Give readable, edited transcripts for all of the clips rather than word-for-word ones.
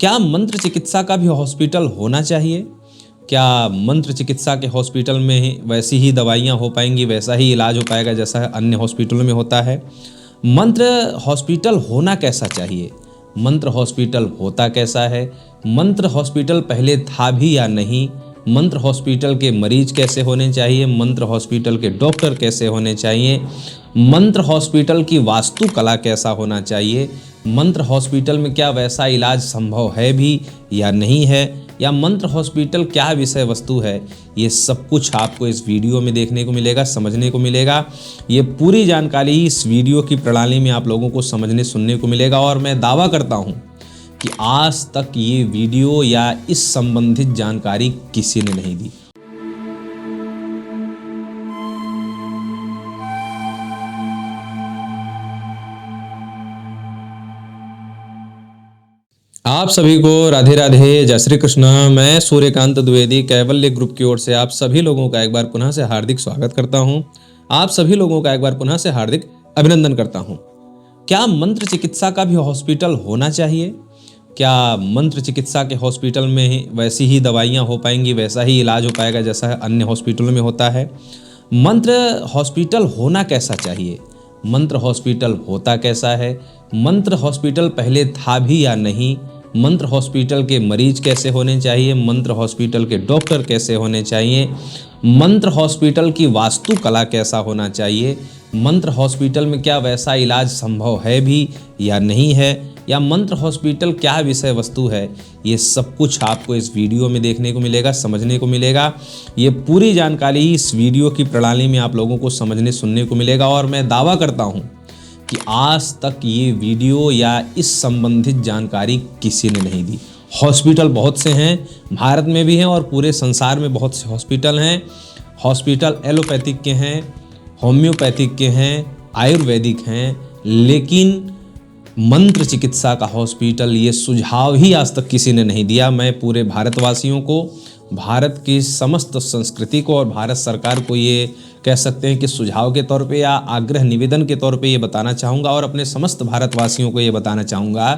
क्या मंत्र चिकित्सा का भी हॉस्पिटल होना चाहिए? क्या मंत्र चिकित्सा के हॉस्पिटल में ही वैसी ही दवाइयाँ हो पाएंगी, वैसा ही इलाज हो पाएगा जैसा अन्य हॉस्पिटलों में होता है? मंत्र हॉस्पिटल होना कैसा चाहिए? मंत्र हॉस्पिटल होता कैसा है? मंत्र हॉस्पिटल पहले था भी या नहीं? मंत्र हॉस्पिटल के मरीज कैसे होने चाहिए? मंत्र हॉस्पिटल के डॉक्टर कैसे होने चाहिए? मंत्र हॉस्पिटल की वास्तुकला कैसा होना चाहिए? मंत्र हॉस्पिटल में क्या वैसा इलाज संभव है भी या नहीं है? या मंत्र हॉस्पिटल क्या विषय वस्तु है? ये सब कुछ आपको इस वीडियो में देखने को मिलेगा, समझने को मिलेगा। ये पूरी जानकारी इस वीडियो की प्रणाली में आप लोगों को समझने सुनने को मिलेगा और मैं दावा करता हूँ कि आज तक ये वीडियो या इस संबंधित जानकारी किसी ने नहीं दी। आप सभी को राधे राधे, जय श्री कृष्ण। मैं सूर्यकांत द्विवेदी कैवल्य ग्रुप की ओर से आप सभी लोगों का एक बार पुनः से हार्दिक स्वागत करता हूं। आप सभी लोगों का एक बार पुनः से हार्दिक अभिनंदन करता हूं। क्या मंत्र चिकित्सा का भी हॉस्पिटल होना चाहिए? क्या मंत्र चिकित्सा के हॉस्पिटल में ही वैसी ही दवाइयाँ हो पाएंगी, वैसा ही इलाज हो पाएगा जैसा अन्य हॉस्पिटलों में होता है? मंत्र हॉस्पिटल होना कैसा चाहिए? मंत्र हॉस्पिटल होता कैसा है? मंत्र हॉस्पिटल पहले था भी या नहीं? मंत्र हॉस्पिटल के मरीज कैसे होने चाहिए? मंत्र हॉस्पिटल के डॉक्टर कैसे होने चाहिए? मंत्र हॉस्पिटल की वास्तुकला कैसा होना चाहिए? मंत्र हॉस्पिटल में क्या वैसा इलाज संभव है भी या नहीं है? या मंत्र हॉस्पिटल क्या विषय वस्तु है? ये सब कुछ आपको इस वीडियो में देखने को मिलेगा, समझने को मिलेगा। ये पूरी जानकारी इस वीडियो की प्रणाली में आप लोगों को समझने सुनने को मिलेगा और मैं दावा करता हूँ कि आज तक ये वीडियो या इस संबंधित जानकारी किसी ने नहीं दी। हॉस्पिटल बहुत से हैं, भारत में भी हैं और पूरे संसार में बहुत से हॉस्पिटल हैं। हॉस्पिटल एलोपैथिक के हैं, होम्योपैथिक के हैं, आयुर्वेदिक हैं, लेकिन मंत्र चिकित्सा का हॉस्पिटल ये सुझाव ही आज तक किसी ने नहीं दिया। मैं पूरे भारतवासियों को, भारत की समस्त संस्कृति को और भारत सरकार को ये कह सकते हैं कि सुझाव के तौर पे या आग्रह निवेदन के तौर पे ये बताना चाहूँगा और अपने समस्त भारतवासियों को ये बताना चाहूँगा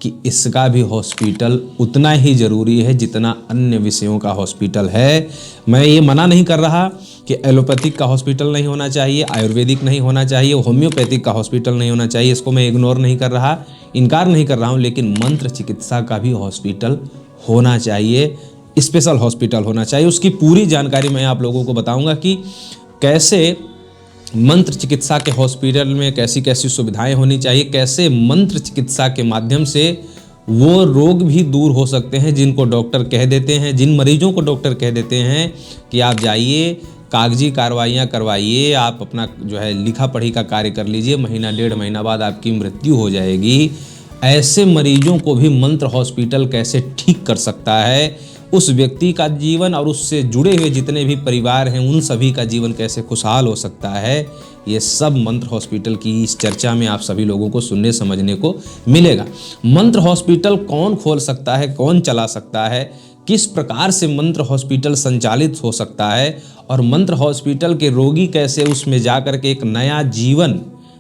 कि इसका भी हॉस्पिटल उतना ही ज़रूरी है जितना अन्य विषयों का हॉस्पिटल है। मैं ये मना नहीं कर रहा कि एलोपैथिक का हॉस्पिटल नहीं होना चाहिए, आयुर्वेदिक नहीं होना चाहिए, होम्योपैथिक का हॉस्पिटल नहीं होना चाहिए, इसको मैं इग्नोर नहीं कर रहा, इनकार नहीं कर रहा हूँ, लेकिन मंत्र चिकित्सा का भी हॉस्पिटल होना चाहिए, स्पेशल हॉस्पिटल होना चाहिए। उसकी पूरी जानकारी मैं आप लोगों को बताऊँगा कि कैसे मंत्र चिकित्सा के हॉस्पिटल में कैसी कैसी सुविधाएं होनी चाहिए, कैसे मंत्र चिकित्सा के माध्यम से वो रोग भी दूर हो सकते हैं जिनको डॉक्टर कह देते हैं, जिन मरीजों को डॉक्टर कह देते हैं कि आप जाइए, कागजी कार्रवाइयाँ करवाइए, आप अपना जो है लिखा पढ़ी का कार्य कर लीजिए, महीना डेढ़ महीना बाद आपकी मृत्यु हो जाएगी। ऐसे मरीजों को भी मंत्र हॉस्पिटल कैसे ठीक कर सकता है, उस व्यक्ति का जीवन और उससे जुड़े हुए जितने भी परिवार हैं उन सभी का जीवन कैसे खुशहाल हो सकता है, ये सब मंत्र हॉस्पिटल की इस चर्चा में आप सभी लोगों को सुनने समझने को मिलेगा। मंत्र हॉस्पिटल कौन खोल सकता है, कौन चला सकता है, किस प्रकार से मंत्र हॉस्पिटल संचालित हो सकता है और मंत्र हॉस्पिटल के रोगी कैसे उसमें जाकर के एक नया जीवन,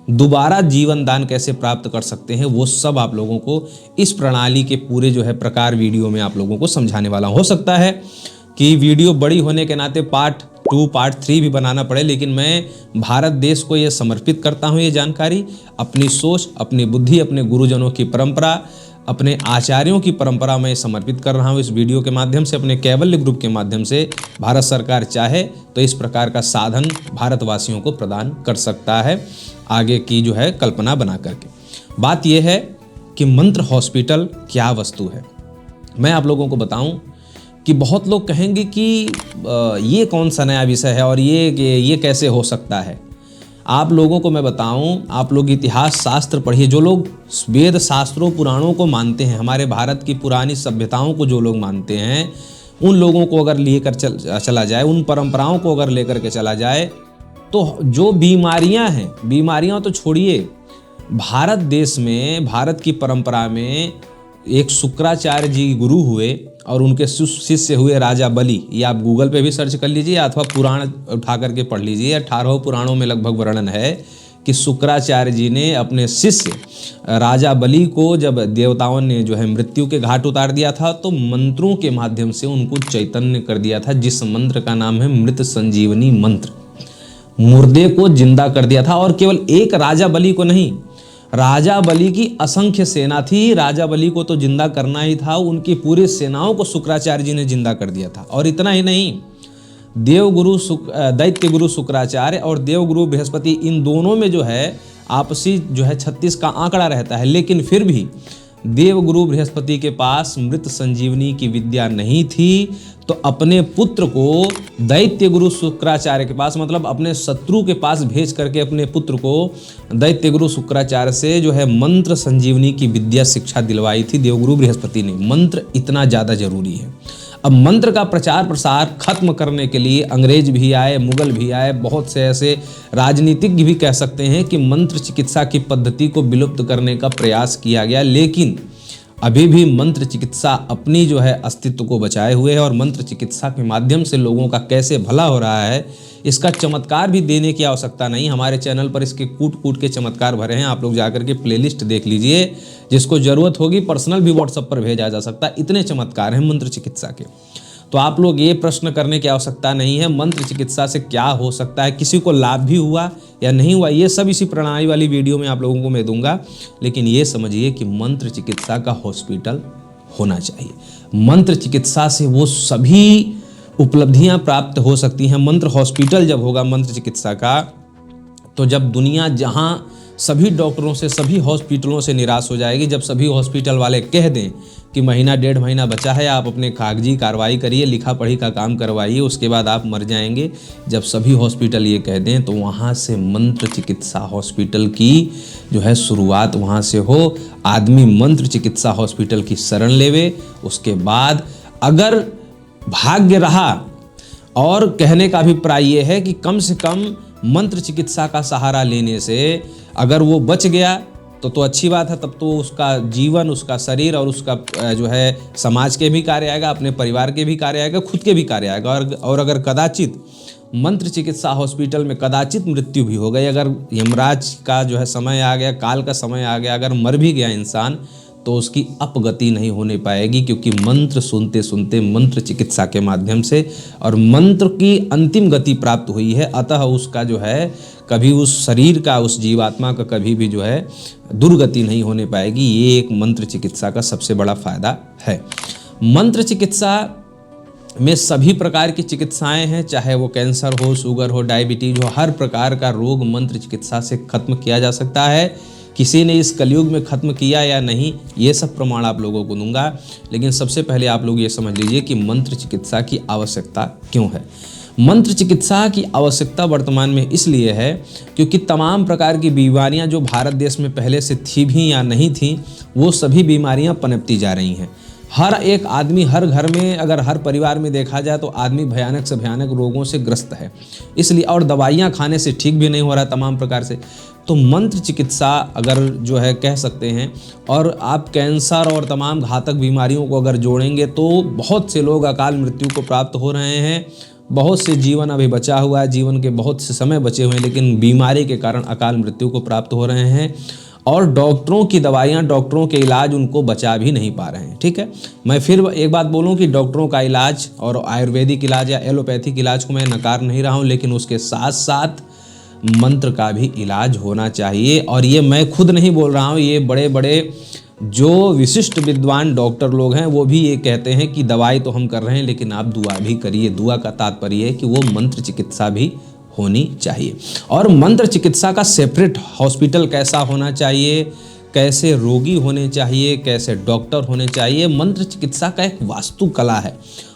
दोबारा जीवन दान कैसे प्राप्त कर सकते हैं, वो सब आप लोगों को इस प्रणाली के पूरे जो है प्रकार वीडियो में आप लोगों को समझाने वाला हूं। हो सकता है कि वीडियो बड़ी होने के नाते पार्ट 2 पार्ट 3 भी बनाना पड़े, लेकिन मैं भारत देश को ये समर्पित करता हूँ, ये जानकारी अपनी सोच, अपनी बुद्धि, अपने गुरुजनों की परंपरा, अपने आचार्यों की परंपरा में समर्पित कर रहा हूँ इस वीडियो के माध्यम से, अपने कैवल्य ग्रुप के माध्यम से। भारत सरकार चाहे तो इस प्रकार का साधन भारतवासियों को प्रदान कर सकता है आगे की जो है कल्पना बना करके। बात यह है कि मंत्र हॉस्पिटल क्या वस्तु है। मैं आप लोगों को बताऊं कि बहुत लोग कहेंगे कि ये कौन सा नया विषय है और ये कैसे हो सकता है। आप लोगों को मैं बताऊं, आप लोग इतिहास शास्त्र पढ़िए, जो लोग वेद शास्त्रों पुराणों को मानते हैं, हमारे भारत की पुरानी सभ्यताओं को जो लोग मानते हैं, उन लोगों को अगर लेकर चला जाए, उन परंपराओं को अगर लेकर के चला जाए, तो जो बीमारियां हैं, बीमारियां तो छोड़िए, भारत देश में, भारत की परंपरा में एक शुक्राचार्य जी गुरु हुए और उनके शिष्य हुए राजा बलि। ये आप गूगल पे भी सर्च कर लीजिए अथवा पुराण उठा करके पढ़ लीजिए। 18 पुराणों में लगभग वर्णन है कि शुक्राचार्य जी ने अपने शिष्य राजा बलि को जब देवताओं ने जो है मृत्यु के घाट उतार दिया था तो मंत्रों के माध्यम से उनको चैतन्य कर दिया था, जिस मंत्र का नाम है मृत संजीवनी मंत्र। मुर्दे को जिंदा कर दिया था, और केवल एक राजा बलि को नहीं, राजा बलि की असंख्य सेना थी। राजा बलि को तो जिंदा करना ही था, उनकी पूरी सेनाओं को शुक्राचार्य जी ने जिंदा कर दिया था। और इतना ही नहीं, देवगुरु दैत्य गुरु शुक्राचार्य और देवगुरु बृहस्पति, इन दोनों में जो है आपसी जो है 36 का आंकड़ा रहता है, लेकिन फिर भी देवगुरु बृहस्पति के पास मृत संजीवनी की विद्या नहीं थी, तो अपने पुत्र को दैत्य गुरु शुक्राचार्य के पास, मतलब अपने शत्रु के पास भेज करके अपने पुत्र को दैत्य गुरु शुक्राचार्य से जो है मंत्र संजीवनी की विद्या शिक्षा दिलवाई थी देवगुरु बृहस्पति ने। मंत्र इतना ज़्यादा जरूरी है। अब मंत्र का प्रचार प्रसार खत्म करने के लिए अंग्रेज भी आए, मुगल भी आए, बहुत से ऐसे राजनीतिज्ञ भी कह सकते हैं कि मंत्र चिकित्सा की पद्धति को विलुप्त करने का प्रयास किया गया, लेकिन अभी भी मंत्र चिकित्सा अपनी जो है अस्तित्व को बचाए हुए है। और मंत्र चिकित्सा के माध्यम से लोगों का कैसे भला हो रहा है, इसका चमत्कार भी देने की आवश्यकता नहीं। हमारे चैनल पर इसके कूट कूट के चमत्कार भरे हैं, आप लोग जाकर के प्लेलिस्ट देख लीजिए। जिसको ज़रूरत होगी पर्सनल भी व्हाट्सएप पर भेजा जा सकता है, इतने चमत्कार हैं मंत्र चिकित्सा के। तो आप लोग ये प्रश्न करने की आवश्यकता नहीं है मंत्र चिकित्सा से क्या हो सकता है, किसी को लाभ भी हुआ या नहीं हुआ, ये सब इसी प्रणाली वाली वीडियो में आप लोगों को मैं दूंगा। लेकिन ये समझिए कि मंत्र चिकित्सा का हॉस्पिटल होना चाहिए। मंत्र चिकित्सा से वो सभी उपलब्धियां प्राप्त हो सकती हैं। मंत्र हॉस्पिटल जब होगा मंत्र चिकित्सा का, तो जब दुनिया जहां सभी डॉक्टरों से, सभी हॉस्पिटलों से निराश हो जाएगी, जब सभी हॉस्पिटल वाले कह दें कि महीना डेढ़ महीना बचा है, आप अपने कागजी कार्रवाई करिए, लिखा पढ़ी का काम करवाइए, उसके बाद आप मर जाएंगे, जब सभी हॉस्पिटल ये कह दें, तो वहाँ से मंत्र चिकित्सा हॉस्पिटल की जो है शुरुआत वहाँ से हो। आदमी मंत्र चिकित्सा हॉस्पिटल की शरण लेवे, उसके बाद अगर भाग्य रहा, और कहने का अभिप्राय ये है कि कम से कम मंत्र चिकित्सा का सहारा लेने से अगर वो बच गया तो अच्छी बात है, तब तो उसका जीवन, उसका शरीर और उसका जो है समाज के भी कार्य आएगा, अपने परिवार के भी कार्य आएगा, खुद के भी कार्य आएगा। और अगर कदाचित मंत्र चिकित्सा हॉस्पिटल में कदाचित मृत्यु भी हो गई, अगर यमराज का जो है समय आ गया, काल का समय आ गया, अगर मर भी गया इंसान, तो उसकी अपगति नहीं होने पाएगी, क्योंकि मंत्र सुनते सुनते मंत्र चिकित्सा के माध्यम से और मंत्र की अंतिम गति प्राप्त हुई है। अतः उसका जो है कभी उस शरीर का, उस जीवात्मा का कभी भी जो है दुर्गति नहीं होने पाएगी। ये एक मंत्र चिकित्सा का सबसे बड़ा फायदा है। मंत्र चिकित्सा में सभी प्रकार की चिकित्साएं हैं, चाहे वो कैंसर हो, शुगर हो, डायबिटीज हो, हर प्रकार का रोग मंत्र चिकित्सा से खत्म किया जा सकता है। किसी ने इस कलयुग में खत्म किया या नहीं, ये सब प्रमाण आप लोगों को दूंगा। लेकिन सबसे पहले आप लोग ये समझ लीजिए कि मंत्र चिकित्सा की आवश्यकता क्यों है। मंत्र चिकित्सा की आवश्यकता वर्तमान में इसलिए है क्योंकि तमाम प्रकार की बीमारियां जो भारत देश में पहले से थी भी या नहीं थी, वो सभी बीमारियां पनपती जा रही हैं। हर एक आदमी, हर घर में, अगर हर परिवार में देखा जाए तो आदमी भयानक से भयानक रोगों से ग्रस्त है, इसलिए, और दवाइयाँ खाने से ठीक भी नहीं हो रहा तमाम प्रकार से। तो मंत्र चिकित्सा अगर जो है कह सकते हैं, और आप कैंसर और तमाम घातक बीमारियों को अगर जोड़ेंगे तो बहुत से लोग अकाल मृत्यु को प्राप्त हो रहे हैं। बहुत से जीवन अभी बचा हुआ है, जीवन के बहुत से समय बचे हुए हैं, लेकिन बीमारी के कारण अकाल मृत्यु को प्राप्त हो रहे हैं। और डॉक्टरों की दवाइयाँ, डॉक्टरों के इलाज उनको बचा भी नहीं पा रहे हैं। ठीक है, मैं फिर एक बात बोलूं कि डॉक्टरों का इलाज और आयुर्वेदिक इलाज या एलोपैथिक इलाज को मैं नकार नहीं रहा हूं, लेकिन उसके साथ साथ मंत्र का भी इलाज होना चाहिए। और ये मैं खुद नहीं बोल रहा हूँ, ये बड़े बड़े जो विशिष्ट विद्वान डॉक्टर लोग हैं वो भी ये कहते हैं कि दवाई तो हम कर रहे हैं, लेकिन आप दुआ भी करिए। दुआ का तात्पर्य है कि वो मंत्र चिकित्सा भी होनी चाहिए। और मंत्र चिकित्सा का सेपरेट हॉस्पिटल कैसा होना चाहिए, कैसे रोगी होने चाहिए, कैसे डॉक्टर होने चाहिए, मंत्र चिकित्सा का एक वास्तुकला है,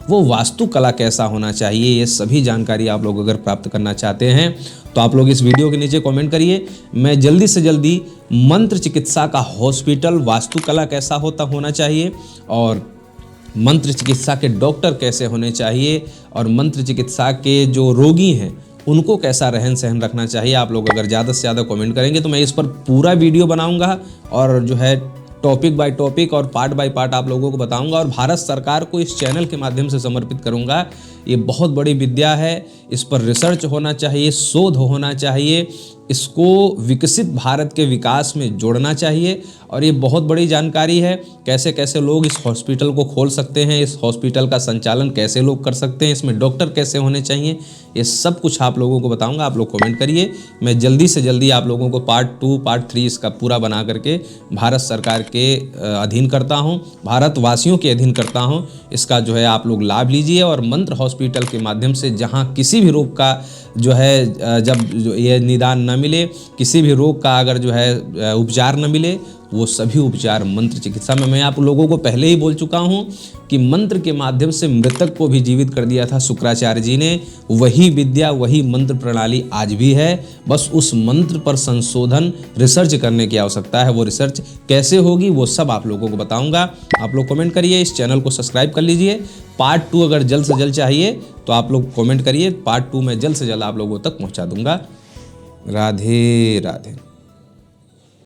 वो वास्तुकला कैसा होना चाहिए, ये सभी जानकारी आप लोग अगर प्राप्त करना चाहते हैं तो आप लोग इस वीडियो के नीचे कमेंट करिए। मैं जल्दी से जल्दी मंत्र चिकित्सा का हॉस्पिटल, वास्तुकला कैसा होना चाहिए, और मंत्र चिकित्सा के डॉक्टर कैसे होने चाहिए, और मंत्र चिकित्सा के जो रोगी हैं उनको कैसा रहन सहन रखना चाहिए, आप लोग अगर ज़्यादा से ज़्यादा कमेंट करेंगे तो मैं इस पर पूरा वीडियो बनाऊंगा और जो है टॉपिक बाय टॉपिक और पार्ट बाय पार्ट आप लोगों को बताऊंगा, और भारत सरकार को इस चैनल के माध्यम से समर्पित करूंगा। ये बहुत बड़ी विद्या है, इस पर रिसर्च होना चाहिए, शोध होना चाहिए, इसको विकसित भारत के विकास में जोड़ना चाहिए। और ये बहुत बड़ी जानकारी है, कैसे कैसे लोग इस हॉस्पिटल को खोल सकते हैं, इस हॉस्पिटल का संचालन कैसे लोग कर सकते हैं, इसमें डॉक्टर कैसे होने चाहिए, ये सब कुछ आप लोगों को बताऊंगा। आप लोग कमेंट करिए, मैं जल्दी से जल्दी आप लोगों को पार्ट 2 पार्ट 3 इसका पूरा बना करके भारत सरकार के अधीन करता हूं, भारतवासियों के अधीन करता हूं। इसका जो है आप लोग लाभ लीजिए और मंत्र हॉस्पिटल के माध्यम से जहां किसी भी रोग का जो है जब ये निदान न मिले, किसी भी रोग का अगर जो है उपचार न मिले, वो सभी उपचार मंत्र चिकित्सा में। मैं आप लोगों को पहले ही बोल चुका हूं कि मंत्र के माध्यम से मृतक को भी जीवित कर दिया था शुक्राचार्य जी ने। वही विद्या, वही मंत्र प्रणाली आज भी है, बस उस मंत्र पर संशोधन रिसर्च करने की आवश्यकता है। वो रिसर्च कैसे होगी वो सब आप लोगों को बताऊंगा। आप लोग कमेंट करिए, इस चैनल को सब्सक्राइब कर लीजिए। पार्ट 2 अगर जल्द से जल्द चाहिए तो आप लोग कमेंट करिए, पार्ट 2 में जल्द से जल्द आप लोगों तक पहुंचा दूंगा। राधे राधे।